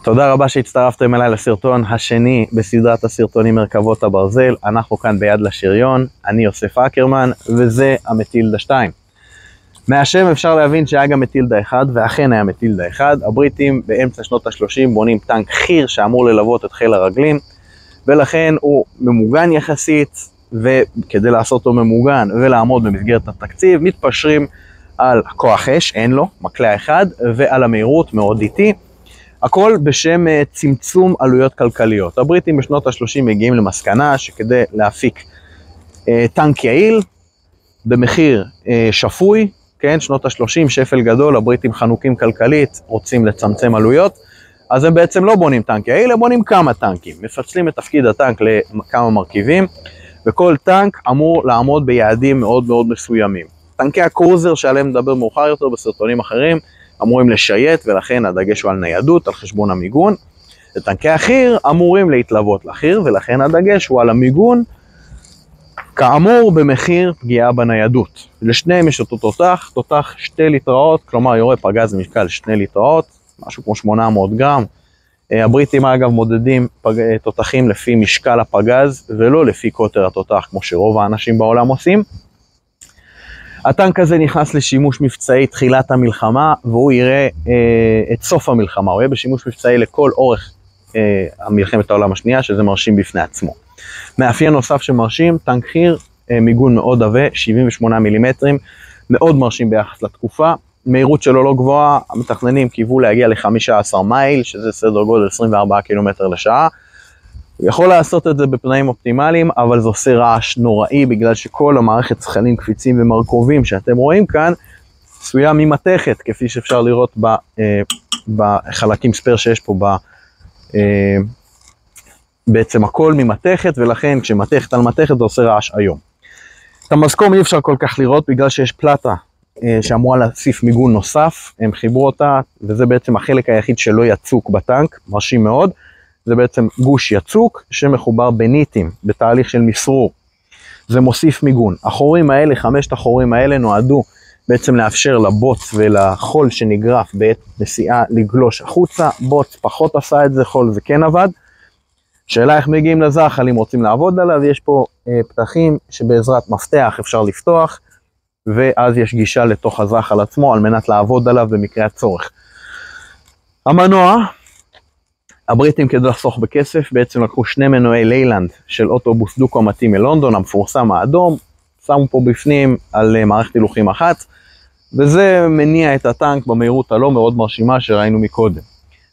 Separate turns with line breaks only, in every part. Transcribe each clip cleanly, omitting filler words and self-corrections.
תודה רבה שהצטרפתם אליי לסרטון השני בסדרת הסרטונים מרכבות הברזל. אנחנו כאן ביד לשריון, אני יוסף אקרמן, וזה המטילדה 2. מהשם אפשר להבין שהיה גם מטילדה 1, ואכן היה מטילדה 1. הבריטים באמצע שנות ה-30 בונים טנק חי"ר שאמור ללוות את חיל הרגלים, ולכן הוא ממוגן יחסית, וכדי לעשות אותו ממוגן ולעמוד במסגרת התקציב, מתפשרים על כוח אש, אין לו, מקלע אחד, ועל המהירות מאוד איטי. הכל בשם צמצום עלויות כלכליות. הבריטים בשנות ה-30 מגיעים למסקנה שכדי להפיק טנק יעיל במחיר שפוי, כן, שנות ה-30 שפל גדול, הבריטים חנוקים כלכלית, רוצים לצמצם עלויות, אז הם בעצם לא בונים טנק יעיל, הם בונים כמה טנקים. מפצלים את תפקיד הטנק לכמה מרכיבים, וכל טנק אמור לעמוד ביעדים מאוד מאוד מסוימים. טנקי הקרוזר שעליהם נדבר מאוחר יותר בסרטונים אחרים, אמורים לשייט, ולכן הדגש הוא על ניידות, על חשבון המיגון. וטנקי החי"ר אמורים להתלוות לחי"ר, ולכן הדגש הוא על המיגון, כאמור במחיר פגיעה בניידות. לשניהם יש אותו תותח 2 ליטראות, כלומר יורה פגז במשקל 2 ליטראות, משהו כמו 800 גרם. הבריטים אגב מודדים תותחים לפי משקל הפגז, ולא לפי קוטר התותח, כמו שרוב האנשים בעולם עושים. הטנק הזה נכנס לשימוש מבצעי תחילת המלחמה, והוא יראה את סוף המלחמה. הוא יהיה בשימוש מבצעי לכל אורך מלחמת העולם השנייה, שזה מרשים בפני עצמו. מאפיין נוסף שמרשים, טנק חי"ר, מיגון מאוד עבה, 78 מילימטרים, מאוד מרשים ביחס לתקופה. מהירות שלו לא גבוהה, המתכננים קיוו להגיע ל-15 מייל, שזה סדר גודל 24 קילומטר לשעה. הוא יכול לעשות את זה בפנאים אופטימליים, אבל זה עושה רעש נוראי, בגלל שכל המערכת שחלים, קפיצים ומרכובים שאתם רואים כאן, עשויה ממתכת, כפי שאפשר לראות בחלקים ספר שיש פה, בעצם הכל ממתכת, ולכן כשמתכת על מתכת זה עושה רעש היום. את המזקום אי אפשר כל כך לראות, בגלל שיש פלטה שאמורה להוסיף מיגון נוסף, הם חיברו אותה, וזה בעצם החלק היחיד שלא יצוק בטנק, מרשים מאוד. זה בעצם גוש יצוק שמחובר בניטים, בתהליך של מסרור. זה מוסיף מיגון. החורים האלה, 5 החורים האלה נועדו בעצם לאפשר לבוץ ולחול שנגרף בעת נסיעה לגלוש החוצה. בוץ פחות עשה את זה, חול זה כן עבד. שאלה איך מגיעים לזחל, אם רוצים לעבוד עליו, יש פה פתחים שבעזרת מפתח אפשר לפתוח, ואז יש גישה לתוך הזחל עצמו על מנת לעבוד עליו במקרה הצורך. המנוע, הבריטים כדי לחסוך בכסף בעצם לקחו 2 מנועי ליילנד של אוטובוס דו-קומתי מלונדון, המפורסם האדום, שמו פה בפנים על מערכת הילוכים אחת, וזה מניע את הטנק במהירות הלא מאוד מרשימה שראינו מקודם.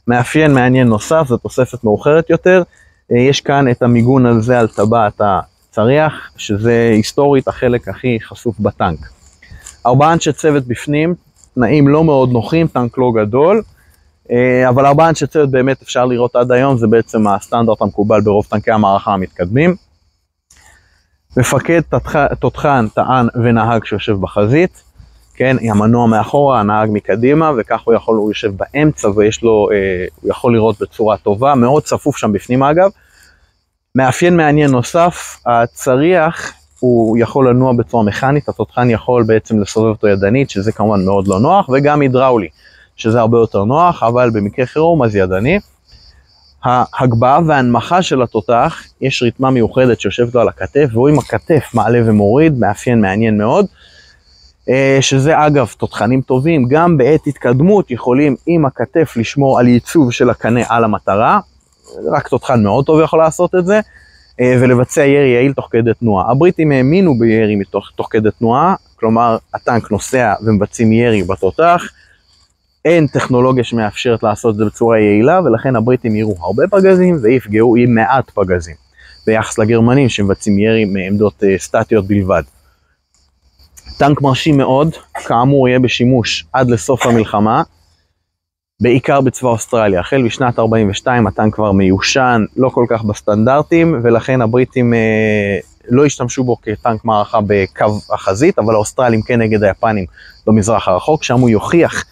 מאפיין מעניין נוסף, זו תוספת מאוחרת יותר, יש כאן את המיגון על זה על טבעת הצריח, שזה היסטורית החלק הכי חשוף בטנק. 4 אנשי צוות בפנים, תנאים לא מאוד נוחים, טנק לא גדול, אבל 4 אנשי צוות באמת אפשר לראות עד היום, זה בעצם הסטנדרט המקובל ברוב טנקי המערכה המתקדמים. מפקד, תותחן, טען ונהג שיושב בחזית, כן, המנוע מאחורה, הנהג מקדימה, וכך הוא יושב באמצע ויש לו, הוא יכול לראות בצורה טובה, מאוד צפוף שם בפנים אגב. מאפיין מעניין נוסף, הצריח הוא יכול לנוע בצורה מכנית, התותחן יכול בעצם לסובב אותו ידנית, שזה כמובן מאוד לא נוח, וגם הידראולי, שזה הרבה יותר נוח, אבל במקרה חירום אז ידני. ההגבהה וההנמכה של התותח, יש ריתמה מיוחדת שיושבת לו על הכתף, והוא עם הכתף מעלה ומוריד, מאפיין מעניין מאוד, שזה אגב תותחנים טובים, גם בעת התקדמות יכולים עם הכתף לשמור על ייצוב של הקנה על המטרה, רק תותחן מאוד טוב יכול לעשות את זה, ולבצע ירי יעיל תוך כדי תנועה. הבריטים האמינו בירי תוך כדי תנועה, כלומר הטנק נוסע ומבצעים ירי בתותח, אין טכנולוגיה שמאפשרת לעשות את זה בצורה יעילה, ולכן הבריטים יראו הרבה פגזים ויפגעו עם מעט פגזים, ביחס לגרמנים שמבצעים ירי מעמדות סטטיות בלבד. טנק מרשים מאוד, כאמור יהיה בשימוש עד לסוף המלחמה, בעיקר בצבא אוסטרליה. החל בשנת 42 הטנק כבר מיושן, לא כל כך בסטנדרטים, ולכן הבריטים לא השתמשו בו כטנק מערכה בקו החזית, אבל האוסטרלים כן נגד היפנים במזרח הרחוק, שם הוא יוכיח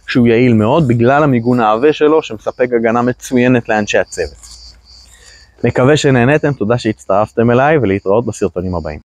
שהוא יעיל מאוד, בגלל המיגון העבה שלו, שמספק הגנה מצוינת לאנשי הצוות. מקווה שנהנתם, תודה שהצטרפתם אליי, ולהתראות בסרטונים הבאים.